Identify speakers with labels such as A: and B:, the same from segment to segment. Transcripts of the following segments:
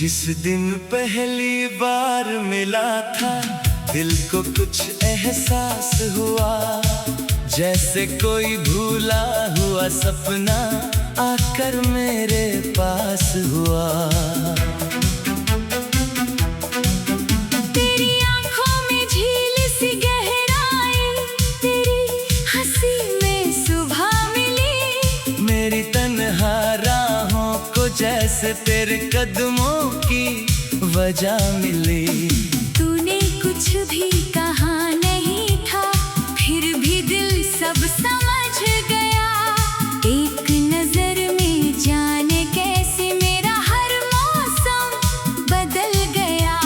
A: जिस दिन पहली बार मिला था दिल को कुछ एहसास हुआ, जैसे कोई भूला हुआ सपना आकर मेरे पास हुआ।
B: तेरी आंखों में झील सी गहराई, तेरी हंसी में सुबह मिली।
A: मेरी तन्हा राहों को जैसे तेरे कदमों की वजह मिली।
B: तूने कुछ भी कहा नहीं था, फिर भी दिल सब समझ गया। एक नजर में जाने कैसे मेरा हर मौसम बदल गया।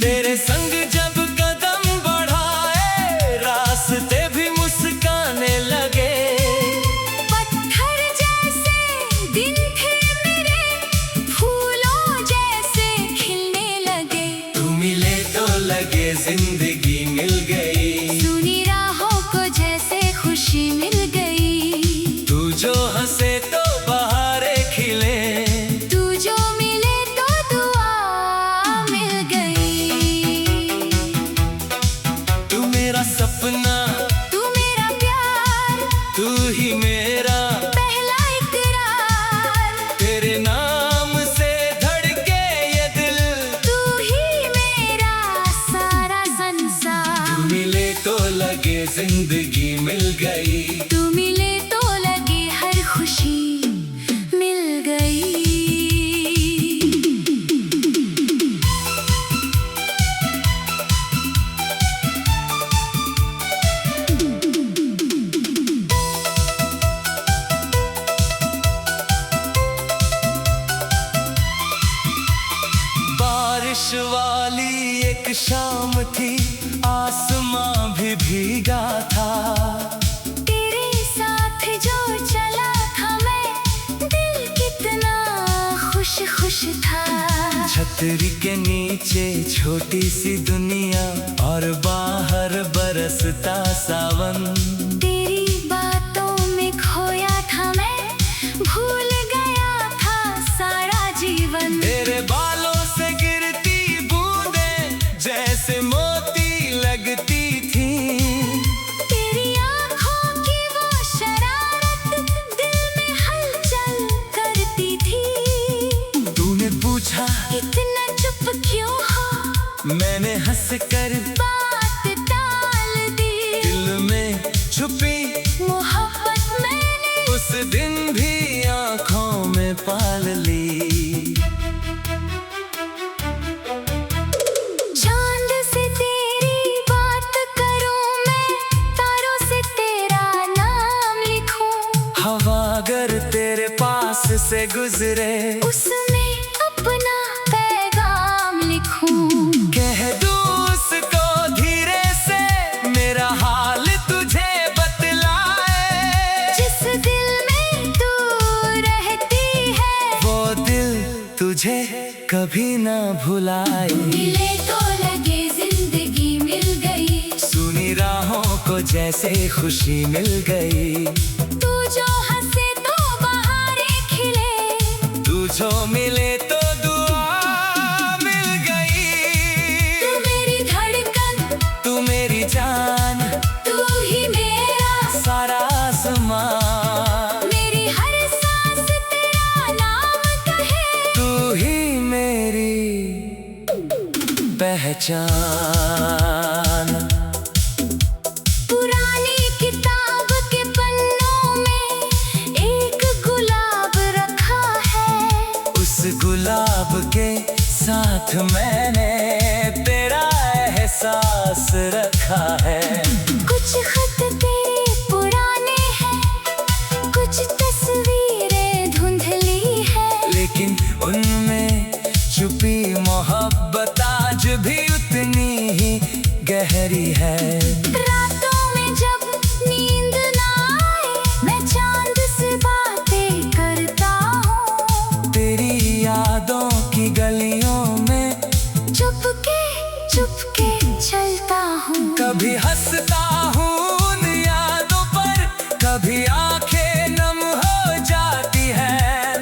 A: तेरे संग जब कदम बढ़ाए रास्ते भी मुस्काने लगे।
B: पत्थर जैसे दिन थे मेरे, फूलों जैसे खिलने लगे।
A: तू मिले तो लगे जिंदगी मिल गई।
B: सुनी राहों को जैसे खुशी मिल गई।
A: तू जो हंसे तो बहारें खिले।
B: तू जो मिले तो दुआ मिल गई।
A: तू मेरा सपना,
B: तू मेरा प्यार,
A: तू ही मेरा
B: पहला इकरार।
A: तेरे नाम से धड़के ये दिल।
B: तू ही मेरा सारा संसार।
A: तू मिले तो लगे जिंदगी मिल गई।
B: तू मिले तो लगे हर खुशी मिल गई।
A: बारिश वाली एक शाम थी, आसमां भी भीगा था।
B: तेरे साथ जो चला था मैं, दिल कितना खुश खुश था।
A: छतरी के नीचे छोटी सी दुनिया और बाहर बरसता सावन।
B: तेरी बातों में खोया था मैं, भूल गया था सारा जीवन।
A: तेरे बालों से गिरती बूंदें जैसे मोती लगती थी।
B: तेरी आँखों की वो शरारत दिल में हलचल करती थी।
A: तूने पूछा
B: इतना चुप क्यों हो,
A: मैंने हंस कर
B: बात टाल दी।
A: दिल में छुपी
B: मोहब्बत मैंने
A: उस दिन भी आँखों में पाल ली।
B: चांद से तेरी बात करूं मैं, तारों से तेरा नाम लिखूं।
A: हवा अगर तेरे पास से गुजरे
B: उसमें अपना पैगाम लिखूं।
A: कह दूं उसको धीरे से मेरा हाल तुझे बतलाए।
B: जिस दिल में तू रहती है,
A: वो दिल तुझे कभी ना भुलाए।
B: मिले तो लगे जिंदगी मिल गई।
A: सुनी राहों को जैसे खुशी मिल गई।
B: तू जो हंसे तो बहारें खिले।
A: तू जो मिले तो दुआ मिल गई।
B: तू मेरी धड़कन,
A: तू मेरी जान,
B: तू ही मेरा
A: सारा आसमां।
B: मेरी हर सांस तेरा नाम कहे।
A: तू ही मेरी पहचान।
B: पुरानी किताब के पन्नों में एक गुलाब रखा है।
A: उस गुलाब के साथ मैंने तेरा एहसास रखा है।
B: कुछ खत तेरे पुराने हैं, कुछ तस्वीरें धुंधली है।
A: लेकिन उनमें छुपी मोहब्बत आज भी उतनी ही गहरी है।
B: रातों में जब नींद ना आए, मैं चांद से बातें करता हूँ।
A: तेरी यादों की गलियों में
B: चुपके चलता हूँ।
A: कभी हंसता हूँ उन यादों पर, कभी आंखें नम हो जाती है।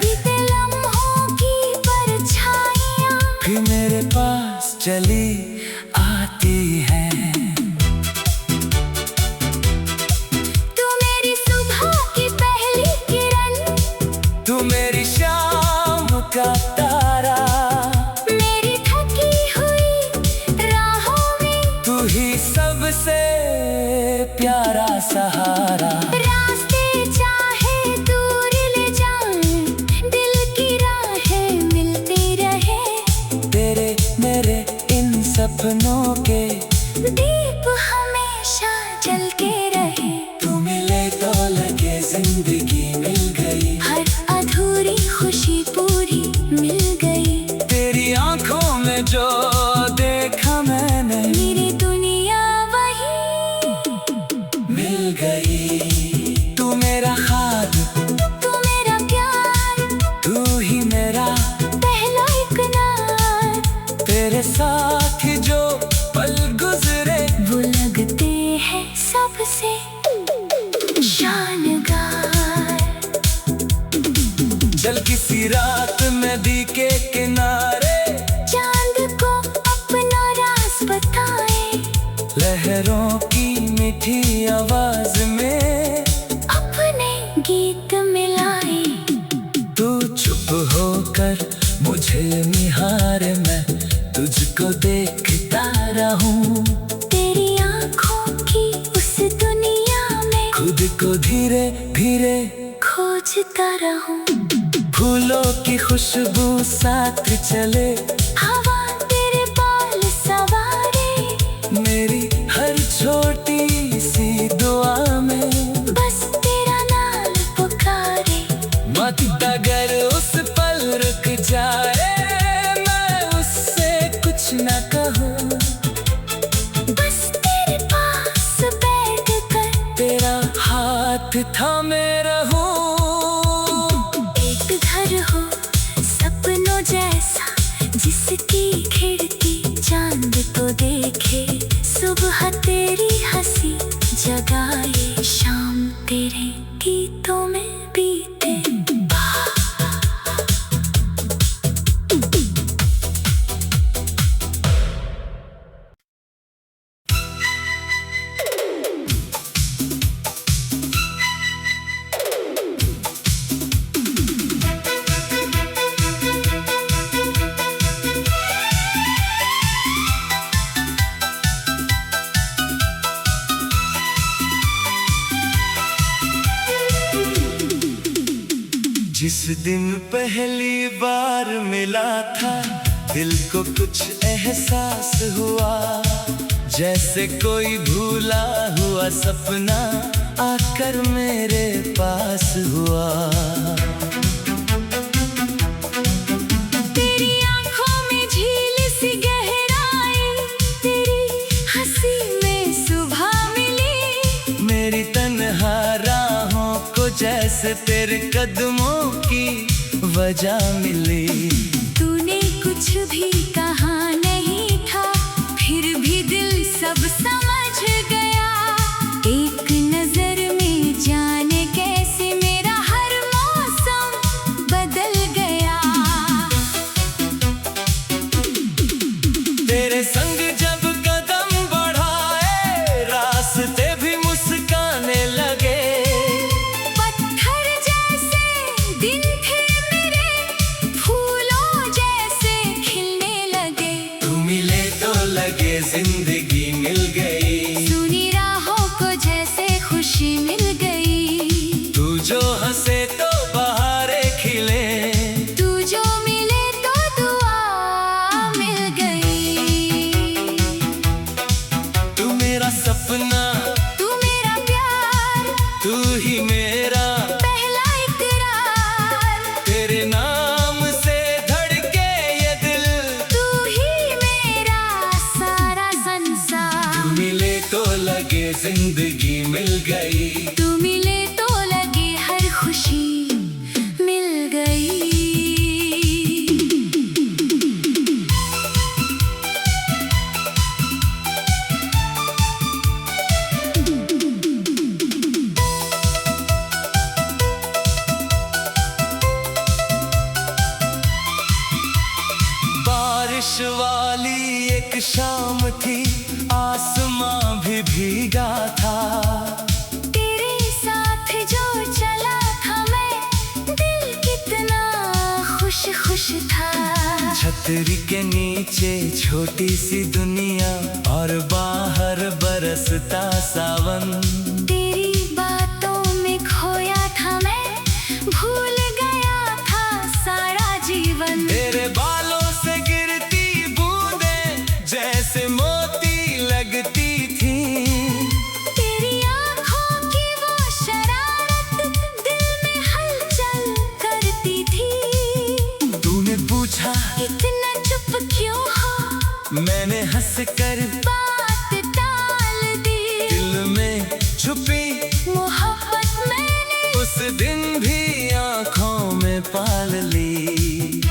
A: ही सबसे प्यारा सहारा।
B: रास्ते चाहे दूर ले जाएं, दिल की राहें मिलती रहे।
A: तेरे मेरे इन सपनों के
B: दीप हमेशा जलते रहे।
A: तू मिले तो लगे जिंदगी मिल गई।
B: हर अधूरी खुशी पूरी मिल गई।
A: तेरी आंखों में जो देखा मैंने,
B: मेरी दुनिया वही
A: मिल गई। तू मेरा खाब,
B: तू मेरा प्यार,
A: तू ही मेरा
B: पहला इकरार।
A: तेरे साथ ही जो पल गुजरे,
B: वो लगते हैं सबसे शानदार।
A: चल किसी रात नदी के किनारे,
B: चांद को अपना राज बताए।
A: लहरों की मीठी आवाज में
B: अपने गीत मिलाए।
A: तू चुप होकर मुझे निहारे, मैं तुझको देखता रहूं।
B: तेरी आंखों की उस दुनिया में
A: खुद को धीरे धीरे
B: खोजता रहूं।
A: फूलों की खुशबू साथ चले,
B: हवा तेरे बाल सवारे।
A: मेरी हर छोटी सी दुआ में
B: बस तेरा नाम पुकारे।
A: मत अगर उस पल रुक जाए, मैं उससे कुछ न कहूँ।
B: बस तेरे पास बैठ कर
A: तेरा हाथ थामे रहूं।
B: एक घर हो सपनों जैसा, जिसकी खिड़की चांद तो देखे। सुबह तेरी हंसी जगाए, शाम तेरे गीतों में बीते।
A: जिस दिन पहली बार मिला था, दिल को कुछ एहसास हुआ। जैसे कोई भूला हुआ सपना आकर मेरे पास हुआ।
B: तेरी आंखों में झील सी गहराई, तेरी हंसी में सुबह मिली।
A: मेरी तन्हा राहों को जैसे तेरे कदमों की वजह मिली।
B: तूने कुछ भी कहा नहीं था, फिर भी दिल सब समझ गया। एक नजर में जाने कैसे मेरा हर मौसम बदल गया।
A: तेरे संग जब कदम बढ़ाए, रास्ते भी मुस्काने लगे।
B: पत्थर जैसे दिन थे मेरे, फूलों जैसे खिलने लगे।
A: तू मिले तो लगे जिंदगी मिल गई।
B: सुनी राहों को जैसे खुशी मिल गई।
A: तू जो हंसे तो बहारे खिले।
B: तू जो मिले तो दुआ मिल गई।
A: तू मेरा सपना,
B: तू मेरा प्यार,
A: तू ही मेरा
B: पहला इकरार।
A: तेरे नाम से धड़के ये दिल।
B: तू ही मेरा सारा संसार।
A: तू मिले तो लगे जिंदगी मिल गई।
B: तू मिले तो लगे हर खुशी मिल गई।
A: बारिश वाली एक शाम थी, आसमां भी भीगा था।
B: तेरे साथ जो चला था मैं, दिल कितना खुश खुश था।
A: छतरी के नीचे छोटी सी दुनिया और बाहर बरसता सावन।
B: तेरी बातों में खोया था मैं, भूल गया था सारा जीवन।
A: तेरे बालों से गिरती बूंदें जैसे मोती लगती थी।
B: तेरी आँखों की वो शरारत दिल में हलचल करती थी।
A: तूने पूछा
B: इतना चुप क्यों हो,
A: मैंने हंस कर
B: बात टाल दी।
A: दिल में छुपी
B: मोहब्बत मैंने
A: उस दिन भी आँखों में पाल ली।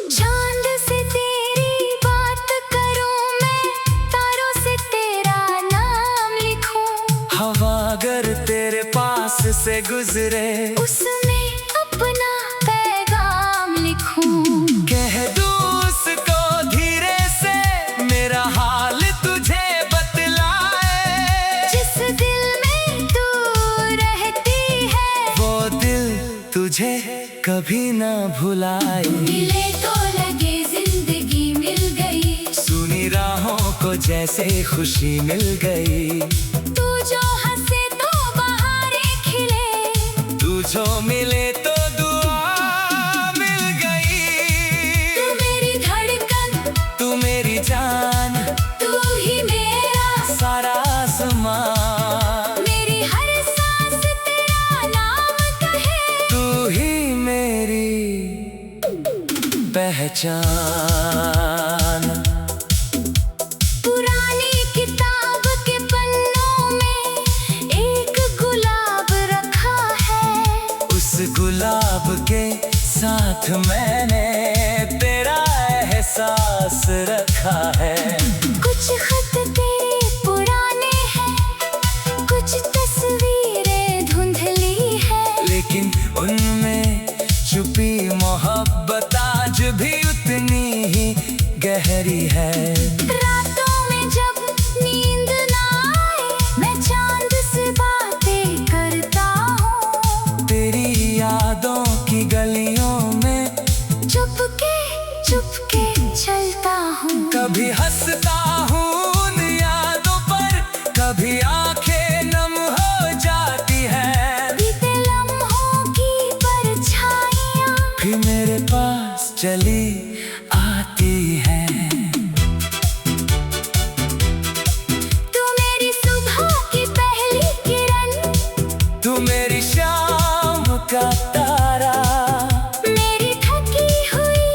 B: चांद से तेरी बात करूं मैं, तारों से तेरा नाम लिखूं।
A: हवा अगर तेरे पास से गुजरे
B: उसमें अपना पैगाम लिखूं।
A: कह दूं उसको धीरे से मेरा हाल तुझे बतलाए।
B: जिस दिल में तू रहती है,
A: वो दिल तुझे कभी ना भुलाए।
B: मिले तो लगे जिंदगी मिल गई।
A: सुनी राहों को जैसे खुशी मिल गई।
B: तू जो हंसे तो बहारें खिले।
A: तू जो मिले तो दुआ मिल गई।
B: तू मेरी धड़कन,
A: तू मेरी जान,
B: तू ही मेरा
A: सारा आसमां।
B: मेरी हर सांस तेरा नाम कहे।
A: तू ही मेरी पहचान।
B: पुरानी किताब के पन्नों में एक गुलाब रखा है।
A: उस गुलाब के साथ मैंने तेरा एहसास रखा है।
B: कुछ खत तेरे पुराने हैं, कुछ तस्वीरें धुंधली है।
A: लेकिन उनमें छुपी मोहब्बत आज भी उतनी ही गहरी है।
B: रातों में जब नींद ना आए, मैं चांद से बातें करता हूँ।
A: तेरी यादों की गलियों में
B: चुपके चुपके चलता हूँ।
A: कभी हंसता हूँ उन यादों पर, कभी आंखें नम हो जाती है।
B: बीते लम्हों की परछाइयाँ
A: फिर मेरे पास चली आती है।
B: तू मेरी सुबह की पहली किरण,
A: तू मेरी शाम का तारा।
B: मेरी थकी हुई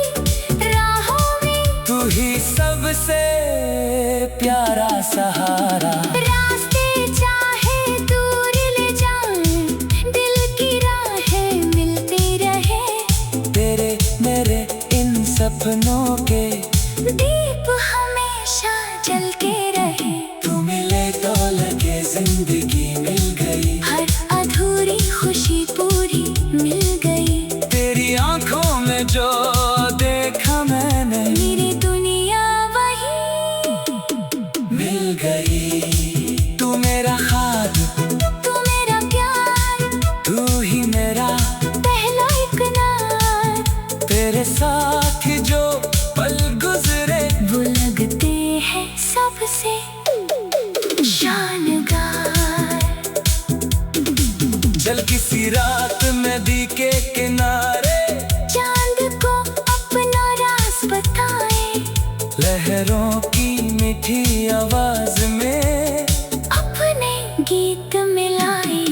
B: राहों में
A: तू ही सबसे प्यारा सहारा।
B: रास्ते चाहे दूर ले जाएं, दिल की राहें मिलती रहे।
A: तेरे मेरे इन सपनों के
B: दीप हमेशा जलते रहे।
A: तू मिले तो लगे जिंदगी मिल गई।
B: हर अधूरी खुशी पूरी मिल गई।
A: तेरी आंखों में जो देखा मैंने
B: मेरी दुनिया वही
A: मिल गई। तू मेरा खाब,
B: तू मेरा प्यार,
A: तू ही मेरा
B: पहला इकरार।
A: तेरे साथ ही जो पल गुजरे
B: वो लगते हैं सबसे शानदार।
A: चल किसी रात नदी के किनारे
B: चांद को अपना राज बताए।
A: लहरों की मीठी आवाज में
B: अपने गीत मिलाए।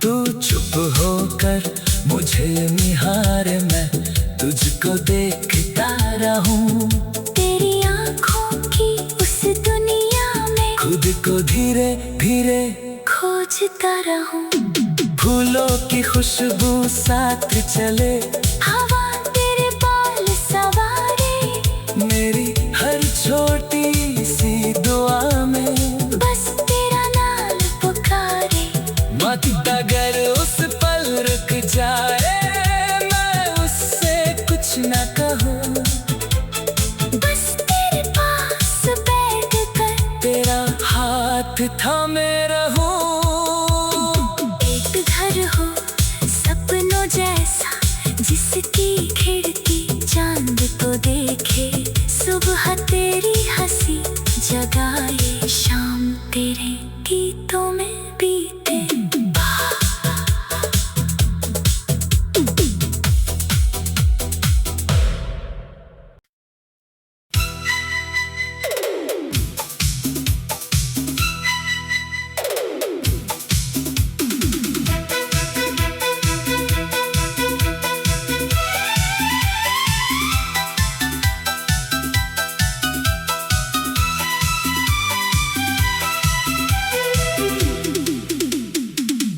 A: तू चुप होकर मुझे निहारे, मैं तुझको देखता रहूं।
B: तेरी आँखों की उस दुनिया में
A: खुद को धीरे धीरे
B: खोजता रहूं।
A: फूलों की खुशबू साथ चले,
B: हवा तेरे बाल सवारे।
A: मेरी हर छोटी सी दुआ में
B: बस तेरा नाम पुकारे।
A: मत अगर उस पल रुक जाए, मैं उससे कुछ न कहूँ।
B: बस तेरे पास बैठ कर
A: तेरा हाथ थामे रहूं।
B: एक घर हो सपनों जैसा, जिसकी खिड़की चांद को देखे सुबह तेरी हंसी जगाए शाम तेरे गीतों में बीते।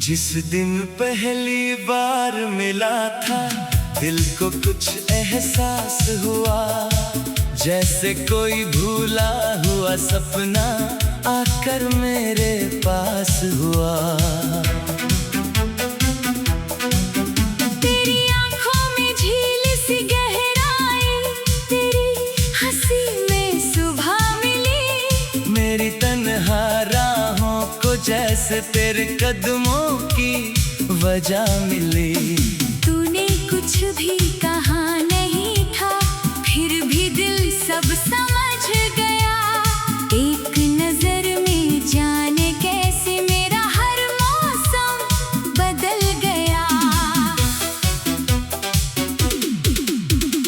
A: जिस दिन पहली बार मिला था दिल को कुछ एहसास हुआ, जैसे कोई भूला हुआ सपना आकर मेरे पास हुआ।
B: तेरी आंखों में झील सी गहराई, तेरी हंसी में सुबह मिली।
A: मेरी तन्हा राहों को जैसे तेरे कदमों की वजह मिली।
B: तूने कुछ भी कहा नहीं था, फिर भी दिल सब समझ गया। एक नजर में जाने कैसे मेरा हर मौसम बदल गया।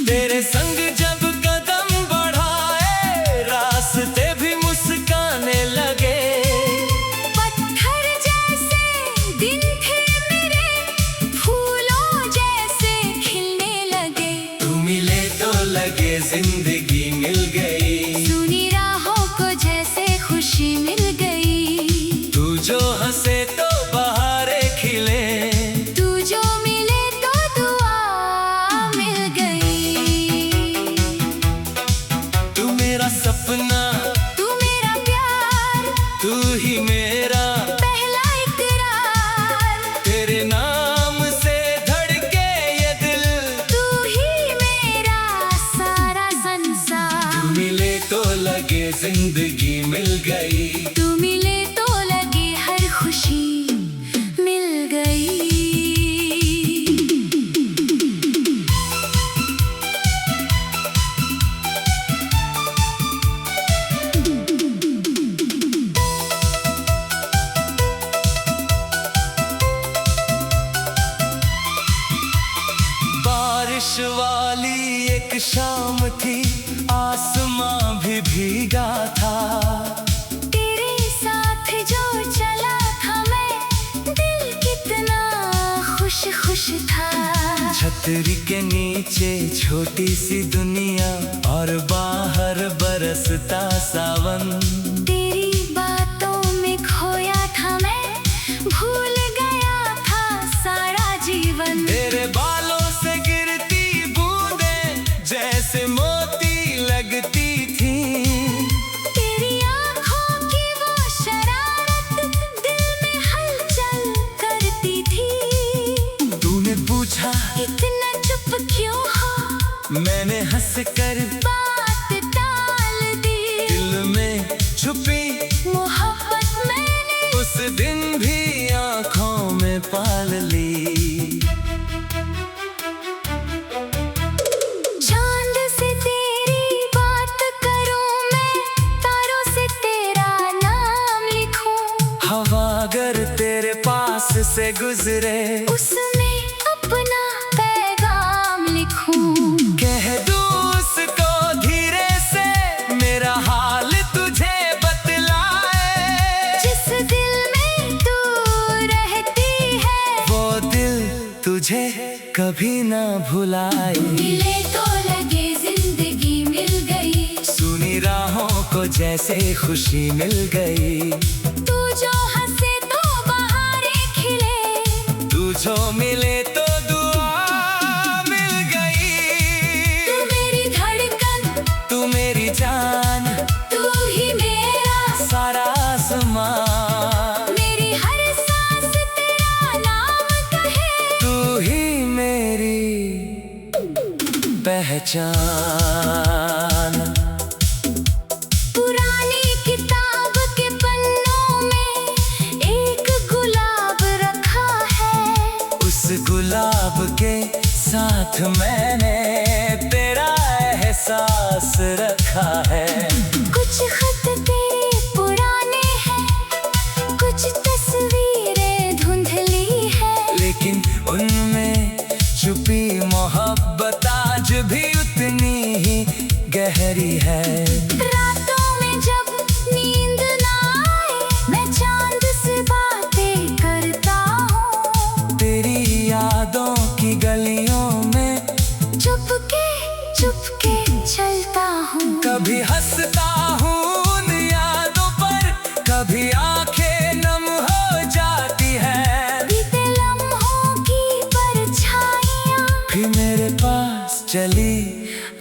A: तेरे संग जब कदम बढ़ाए रास्ते भी मुस्काने लगे।
B: पत्थर जैसे दिन थे मेरे, फूलों जैसे खिलने लगे।
A: तू मिले तो लगे जिंदगी मिल गई।
B: सुनी राहों को जैसे खुशी मिल गई।
A: तू जो हंसे तो बहारें खिले।
B: तू जो मिले तो दुआ मिल गई।
A: तू मेरा सपना,
B: तू मेरा प्यार,
A: तू ही मेरा
B: पहला इकरार।
A: तेरे नाम से धड़के ये दिल।
B: तू ही मेरा सारा संसार।
A: तू मिले तो लगे जिंदगी मिल गई।
B: तू मिले तो लगे हर खुशी मिल गई।
A: बारिश वाली एक शाम थी, आसमां भी भीगा था।
B: तेरे साथ जो चला था मैं, दिल कितना खुश खुश था।
A: छतरी के नीचे छोटी सी दुनिया और बाहर बरसता सावन।
B: तेरी बातों में खोया था मैं, भूल गया था सारा जीवन।
A: तेरे बालों से गिरती बूंदें जैसे मोती लगती थी।
B: तेरी आंखों की वो शरारत दिल में हलचल करती थी।
A: तूने पूछा
B: इतना चुप क्यों हो,
A: मैंने हंस कर
B: बात टाल दी।
A: दिल में छुपी
B: मोहब्बत मैंने
A: उस दिन भी आंखों में पाल ली।
B: चांद से तेरी बात करूं मैं, तारों से तेरा नाम लिखूं।
A: हवा अगर तेरे पास से गुजरे
B: उसमें अपना पैगाम लिखूं।
A: कह दूं उसको धीरे से मेरा हाल तुझे बतलाए।
B: जिस दिल में तू रहती है,
A: वो दिल तुझे कभी ना भुलाए।
B: मिले तो लगे जिंदगी मिल गई।
A: सुनी राहों को जैसे खुशी मिल गई।
B: तू जो हंसे तो बहारें खिले।
A: तू जो मिले तो दुआ मिल गई।
B: तू मेरी धड़कन,
A: तू मेरी जान,
B: तू ही मेरा
A: सारा आसमां।
B: मेरी हर सांस तेरा नाम कहे।
A: तू ही मेरी पहचान।
B: पुरानी किताब के पन्नों में एक गुलाब रखा है।
A: उस गुलाब के साथ मैंने तेरा एहसास एहसास रखा है।
B: कुछ खत तेरे पुराने हैं, कुछ तस्वीरें धुंधली है,
A: लेकिन उनमें छुपी मोहब्बत आज भी उतनी ही गहरी है।
B: रातों में जब नींद ना आए, मैं चांद से बातें करता हूँ,
A: तेरी यादों की गलियों में
B: चुपके चुपके चलता हूँ।
A: कभी हंसता हूँ उन यादों पर, कभी आंखें नम हो जाती है।
B: बीते लम्हों की परछाइयाँ
A: फिर मेरे पास चली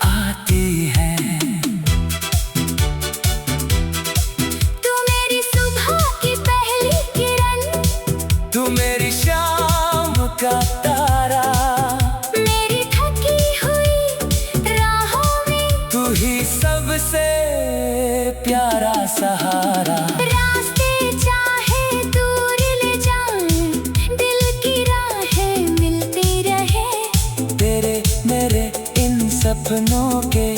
A: आती है।
B: तू मेरी सुबह की पहली किरण,
A: तू मेरी शाम का तारा,
B: मेरी थकी हुई राहों में
A: तू ही सबसे प्यारा सहारा।
B: रास्ते चाहे दूर ले जाएं, दिल की राहें मिलती रहे,
A: तेरे मेरे इन सपनों के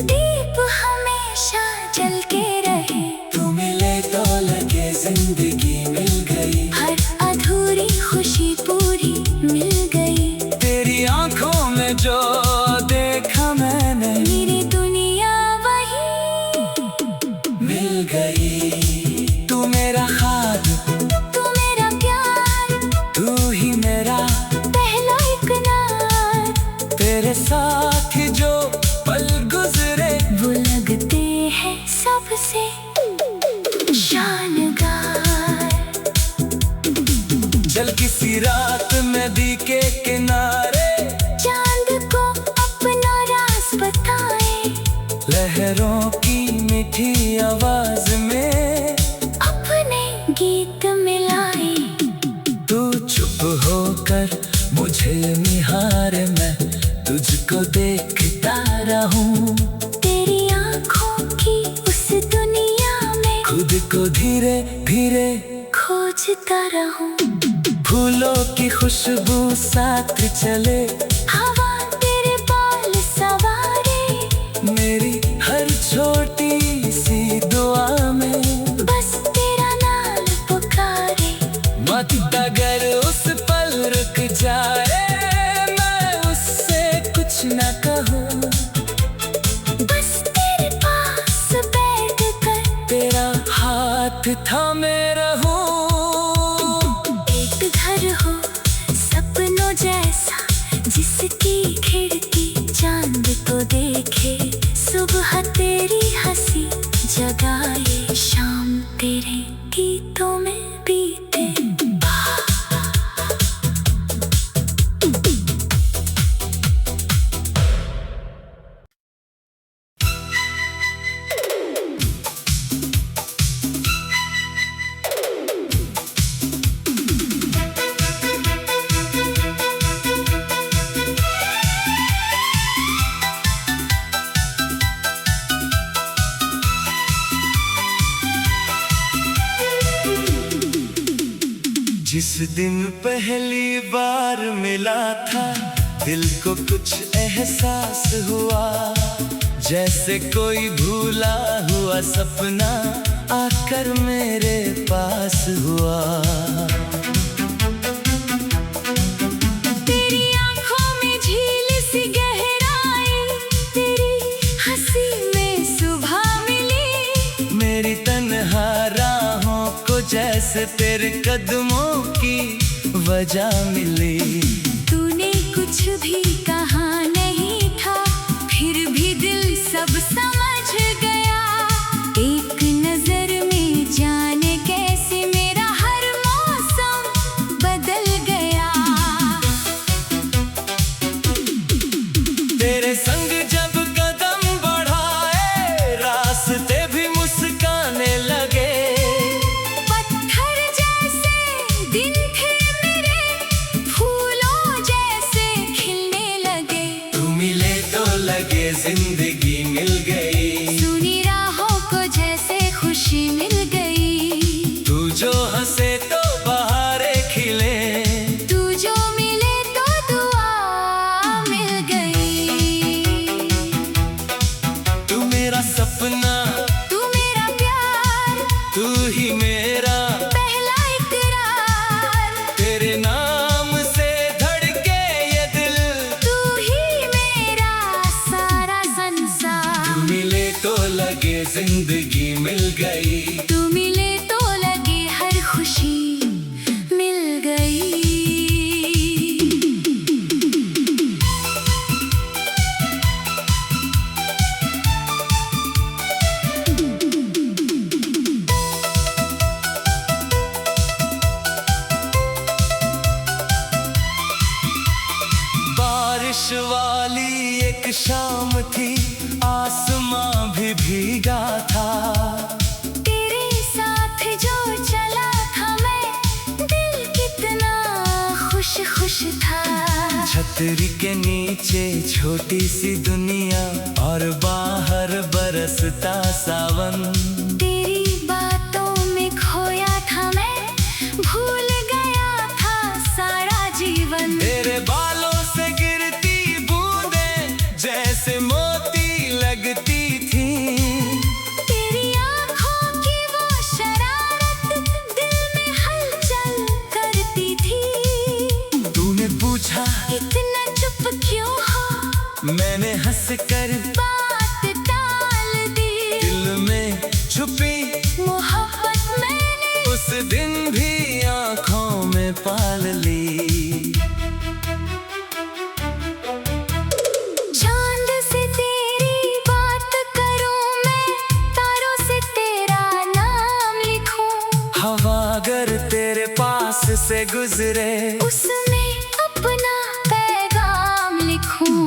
B: दीप हमेशा जलते रहे।
A: तू मिले तो लगे जिंदगी मिल गई,
B: हर अधूरी खुशी पूरी मिल गई,
A: तेरी आंखों में जो देखा मैंने
B: मेरी दुनिया वही
A: मिल गई। तू मेरा ख्वाब,
B: तू मेरा प्यार,
A: तू ही मेरा
B: पहला इकरार,
A: तेरे साथ जो पल गुजरे
B: वो लगते हैं सबसे शानदार।
A: चल किसी रात नदी के किनारे,
B: चांद को अपना राज बताए,
A: लहरों की मीठी आवाज में
B: अपने गीत मिलाए।
A: तू चुप होकर मुझे निहारे, मैं तुझको देखता रहूं,
B: तेरी आंखों की उस दुनिया में
A: खुद को धीरे धीरे
B: खोजता रहूं।
A: फूलों की खुशबू साथ चले,
B: हवा तेरे बाल सवारे,
A: मेरी हर छोटी सी दुआ में
B: बस तेरा नाम पुकारे।
A: मत अगर उस पल रुक जाए, मैं उससे कुछ न कहूँ,
B: बस तेरे पास बैठ कर
A: तेरा हाथ थामे रहूं।
B: एक घर हो सपनों जैसा, जिसकी खिड़की चांद को देखे, सुबह तेरी हंसी जगाए, शाम तेरे गीतों में बीते।
A: जिस दिन पहली बार मिला था, दिल को कुछ एहसास हुआ, जैसे कोई भूला हुआ सपना आकर मेरे पास हुआ।
B: तेरी आंखों में झील सी गहराई, तेरी हंसी में सुबह मिली,
A: मेरी तन्हा राहों को जैसे तेरे कदमों की वजह मिली।
B: तूने कुछ भी कहा नहीं था, फिर भी दिल सब समझ गया, एक नजर में जाने कैसे मेरा हर मौसम बदल गया।
A: तेरे संग जब कदम बढ़ाए, रास्ते भी मुस्काने लगे,
B: पत्थर जैसे दिन थे मेरे, फूलों जैसे खिलने लगे।
A: तू मिले तो लगे जिंदगी मिल गई,
B: सुनी राहों को जैसे खुशी मिल गई,
A: तू जो हंसे तो बहारें खिले,
B: तू जो मिले तो दुआ मिल गई।
A: जिंदगी मिल गई।
B: तू मिले तो लगे हर खुशी मिल गई।
A: बारिश वाली एक शाम थी, आसमां भी भीगा था।
B: तेरे साथ जो चला था मैं, दिल कितना खुश खुश था।
A: छतरी के नीचे छोटी सी दुनिया और बाहर बरसता सावन।
B: तेरी बातों में खोया था मैं, भूल गया था सारा जीवन।
A: तेरे बालों से गिरती बूंदें जैसे मोती लगती थी।
B: तेरी आँखों की वो शरारत दिल में हलचल करती थी।
A: तूने पूछा
B: इतना चुप क्यों हो,
A: मैंने हंस कर
B: बात टाल दी।
A: दिल में छुपी
B: मोहब्बत मैंने
A: उस दिन भी आँखों में पाल ली।
B: चांद से तेरी बात करूं मैं, तारों से तेरा नाम लिखूं।
A: हवा अगर तेरे पास से गुजरे,
B: उसमें अपना पैगाम लिखूं।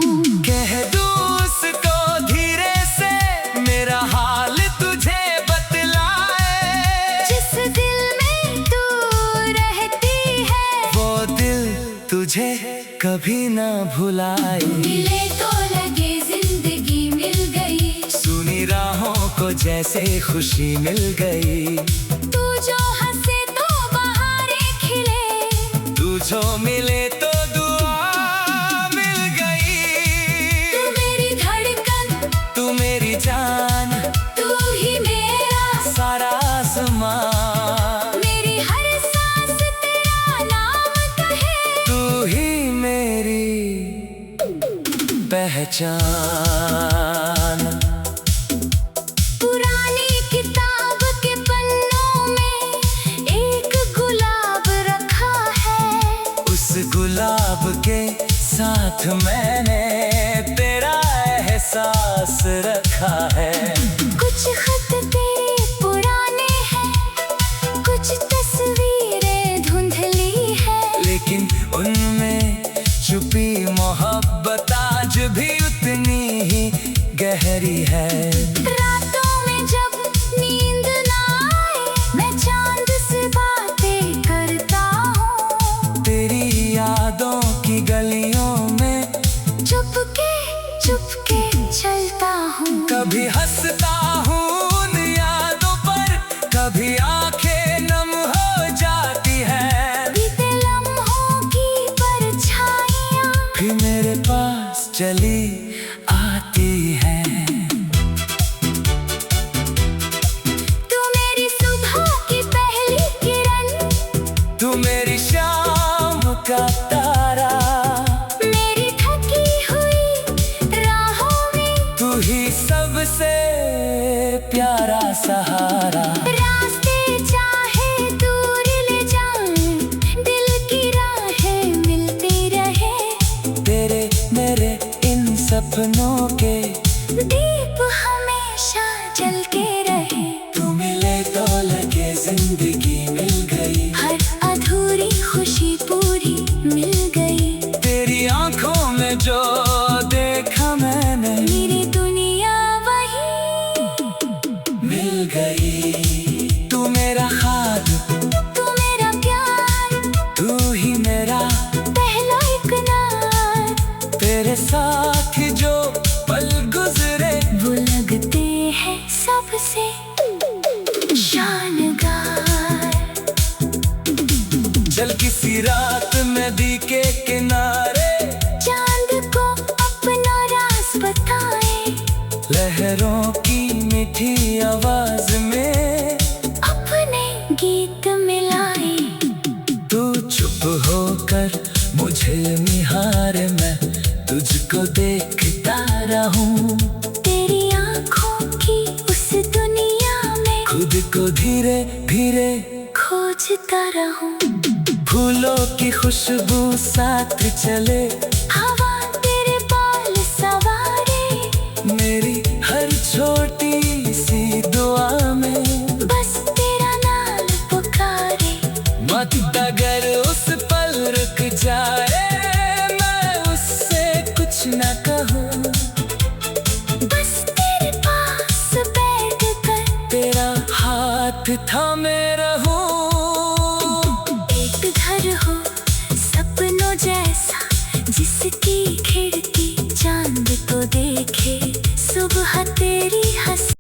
A: कह दूं उसको धीरे से मेरा हाल तुझे बतलाए।
B: जिस दिल में तू रहती है,
A: वो दिल तुझे कभी ना भुलाए।
B: मिले तो लगे जिंदगी मिल गई।
A: सुनी राहों को जैसे खुशी मिल गई।
B: तू जो हंसे तो बहारें खिले।
A: तू जो मिले तो दुआ मिल गई।
B: तू मेरी धड़कन,
A: तू मेरी जान,
B: तू ही मेरा
A: सारा आसमां।
B: मेरी हर सांस तेरा नाम कहे।
A: तू ही मेरी पहचान।
B: पुरानी किताब के पन्नों में एक गुलाब रखा है।
A: उस गुलाब के साथ मैंने तेरा एहसास रखा है।
B: कुछ खत तेरे पुराने हैं, कुछ तस्वीरें धुंधली है।
A: लेकिन उनमें छुपी मोहब्बत आज भी उतनी ही गहरी है।
B: रातों में जब नींद ना आए, मैं चांद से बातें करता हूँ।
A: तेरी यादों की गलियों में
B: चुपके चुपके चलता हूँ।
A: कभी हंसता हूँ उन यादों पर, कभी आंखें नम हो जाती है।
B: बीते लम्हों की परछाइयाँ
A: फिर मेरे पास चली आती है।
B: तू मेरी सुबह की पहली किरण,
A: तू मेरी शाम का तारा।
B: मेरी थकी हुई राहों में
A: तू ही सबसे प्यारा सहारा।
B: रास्ते चाहे दूर ले जाएं, दिल की राहें मिलती रहे।
A: तेरे मेरे इन सपनों के
B: दीप हमेशा जलते रहे।
A: तू मिले तो लगे जिंदगी मिल गई।
B: हर अधूरी खुशी पूरी मिल गई।
A: तेरी आंखों में जो देखा मैंने,
B: मेरी दुनिया वही
A: मिल गई। तू मेरा खाब,
B: तू मेरा प्यार,
A: तू ही मेरा
B: पहला इकरार।
A: तेरे साथ ही जो पल गुजरे,
B: वो लगते हैं सबसे शानदार।
A: चल किसी रात नदी के किनारे,
B: चांद को अपना राज बताए।
A: लहरों की मीठी आवाज में
B: अपने गीत मिलाए।
A: तू चुप होकर मुझे निहार, मैं तुझको देखता रहूं।
B: तेरी आँखों की उस दुनिया
A: उसको धीरे धीरे
B: खोजता रहूं,
A: फूलों की खुशबू साथ चले,
B: हवा तेरे बाल सवारे,
A: मेरी हर छोटी सी दुआ में
B: बस तेरा नाम पुकारे।
A: मत अगर उस पल रुक जाए, मैं उससे कुछ न कहूँ,
B: बस तेरे पास बैठ कर
A: तेरा हाथ थामे रहूं।
B: एक घर हो